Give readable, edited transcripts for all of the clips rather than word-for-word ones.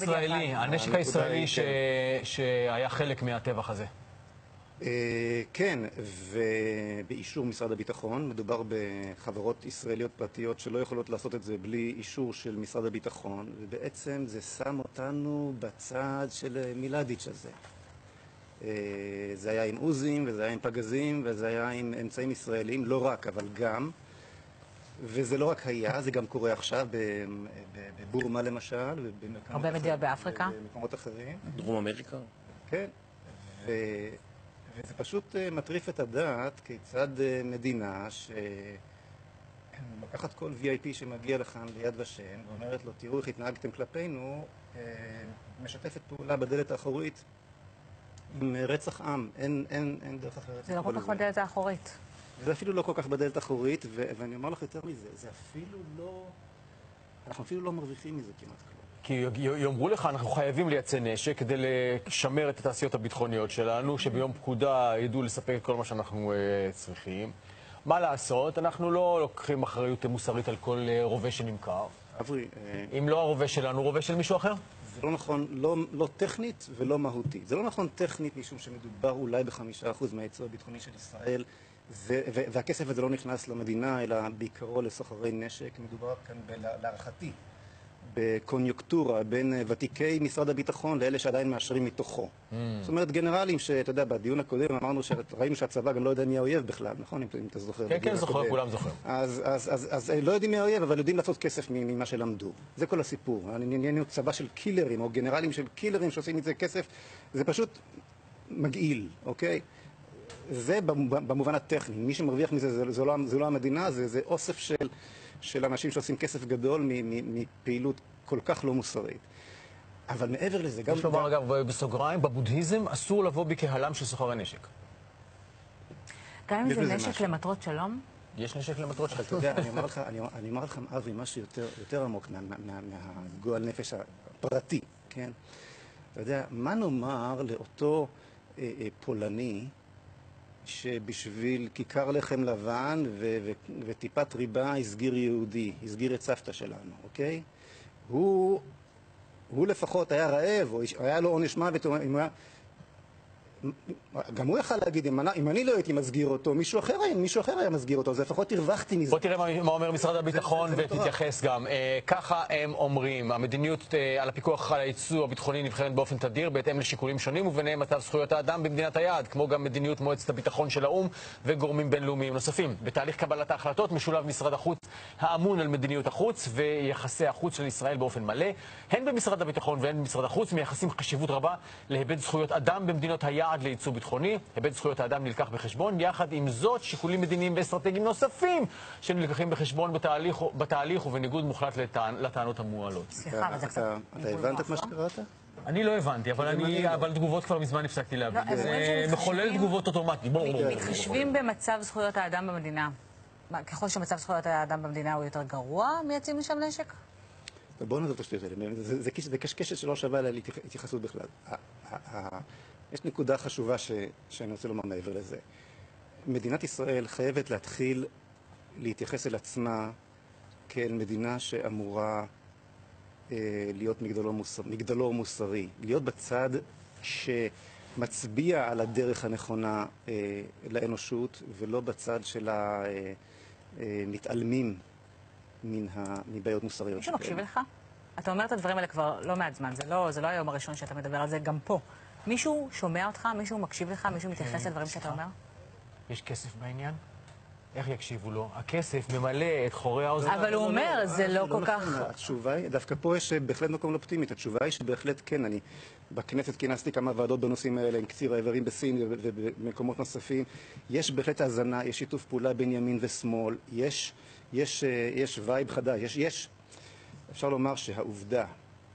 הנשק הישראלי שהיה חלק מהטבח הזה. כן, ובאישור משרד הביטחון. מדובר בחברות ישראליות פרטיות שלא יכולות לעשות את זה בלי אישור של משרד הביטחון, ובעצם זה שם אותנו בצד של מילדיץ' הזה. זה היה עם עוזים, וזה היה עם פגזים, וזה היה עם אמצעים ישראלים, לא רק, אבל גם. וזה לא רק היה, זה גם קורה עכשיו בבורמה למשל, הרבה מדינות באפריקה. ובמקומות אחרים. דרום אמריקה? כן, וזה פשוט מטריף את הדעת כיצד מדינה שלוקחת כל VIP שמגיע לכאן ליד ושם ואומרת לו, תראו איך התנהגתם כלפינו, משתפת פעולה בדלת האחורית עם רצח עם. אין דרך אחרת. זה לא כל כך בדלת האחורית. זה אפילו לא כל כך בדלת האחורית, ואני אומר לך יותר מזה, זה אפילו לא, אנחנו אפילו לא מרוויחים מזה כמעט כלום. כי יאמרו לך, אנחנו חייבים לייצא נשק כדי לשמר את התעשיות הביטחוניות שלנו, שביום פקודה ידעו לספק את כל מה שאנחנו צריכים. מה לעשות? אנחנו לא לוקחים אחריות מוסרית על כל רובה שנמכר. אברי, אם לא הרובה שלנו, רובה של מישהו אחר? זה לא נכון, לא טכנית ולא מהותית. זה לא נכון טכנית משום שמדובר אולי ב5% מהייצוא הביטחוני של ישראל, והכסף הזה לא נכנס למדינה, אלא בעיקרו לסוחרי נשק. מדובר כאן, להערכתי, בקוניוקטורה בין ותיקי משרד הביטחון לאלה שעדיין מאשרים מתוכו. זאת אומרת, גנרלים שאתה יודע, בדיון הקודם אמרנו שראינו שהצבא גם לא יודע מי האויב בכלל, נכון? אם אתה זוכר. כן, זוכר, כולם זוכרים. אז לא יודעים מי האויב, אבל יודעים לעשות כסף ממה שלמדו. זה כל הסיפור. העניין הוא צבא של קילרים, או גנרלים של קילרים שעושים מזה כסף, זה פשוט מגעיל, אוקיי? זה במובן הטכני. מי שמרוויח מזה זה לא המדינה, זה אוסף של אנשים שעושים כסף גדול מפעילות כל כך לא מוסרית. אבל מעבר לזה, גם... יש לומר, אגב, בסוגריים, בבודהיזם אסור לבוא בקהלם של סוחרי נשק. גם אם זה נשק למטרות שלום? יש נשק למטרות שלום. אתה יודע, אני אומר לך, אבי, משהו יותר עמוק מהגועל נפש הפרטי, כן? אתה יודע, מה נאמר לאותו פולני שבשביל כיכר לחם לבן וטיפת ריבה הסגיר יהודי, הסגיר את סבתא שלנו, אוקיי? הוא לפחות היה רעב, או היה לו עונש מוות, גם הוא יכל להגיד, אם אני לא הייתי מסגיר אותו, מישהו אחר היה מסגיר אותו, אז לפחות הרווחתי מזה. בוא תראה מה אומר משרד הביטחון ותתייחס גם. ככה הם אומרים, המדיניות על הפיקוח על הייצוא הביטחוני נבחנת באופן תדיר בהתאם לשיקולים שונים, וביניהם מצב זכויות האדם במדינת היעד, כמו גם מדיניות מועצת הביטחון של האו"ם וגורמים בינלאומיים נוספים. בתהליך קבלת ההחלטות משולב משרד החוץ האמון על מדיניות החוץ ויחסי החוץ של ישראל באופן מלא. הן במשרד הביטחון והן במשרד החוץ מייחסים חשיבות רבה להיבט זכויות אדם במדינות היעד לייצוא ביטחוני. היבט זכויות האדם נלקח בחשבון, יחד עם זאת שיקולים מדיניים ואסטרטגיים נוספים שנלקחים בחשבון בתהליך ובניגוד מוחלט לטענות המועלות. סליחה, אבל זה קצת... אתה הבנת את מה שקראת? אני לא הבנתי, אבל תגובות כבר מזמן הפסקתי להבין. זה מחולל תגובות אוטומטי. מתחשבים במצב זכויות האדם במדינה. ככל שמצב זכויות האדם במדינה הוא יותר גרוע, מייצאים לשם נשק? בואו נעזוב את השטויות האלה. זה קשקשת שלא שווה לה התייחסות בכלל. יש נקודה חשובה שאני רוצה לומר מעבר לזה. מדינת ישראל חייבת להתחיל להתייחס אל עצמה כאל מדינה שאמורה להיות מגדלור מוסרי. להיות בצד שמצביע על הדרך הנכונה לאנושות, ולא בצד של המתעלמים מבעיות מוסריות. מישהו מקשיב לך? אתה אומר את הדברים האלה כבר לא מעט זמן. זה לא היום הראשון שאתה מדבר על זה, גם פה. מישהו שומע אותך? מישהו מקשיב לך? מישהו מתייחס לדברים שאתה אומר? יש כסף בעניין? איך יקשיבו לו? הכסף ממלא את חורי האוזן. אבל הוא אומר, זה לא כל כך... התשובה היא, דווקא פה יש בהחלט מקום אופטימית. התשובה היא שבהחלט כן. אני בכנסת כינסתי כמה ועדות בנושאים האלה עם קציר האיברים בסין ובמקומות נוספים. יש בהחלט האזנה, יש שיתוף פעולה בין ימין ושמאל, יש וייב חדש, אפשר לומר שהעובדה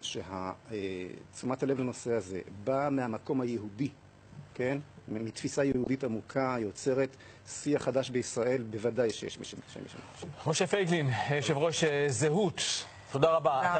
שתשומת הלב לנושא הזה באה מהמקום היהודי, כן? מתפיסה יהודית עמוקה, יוצרת שיח חדש בישראל, בוודאי שיש מי שמקשיב. משה פייגלין, יושב ראש זהות, תודה רבה.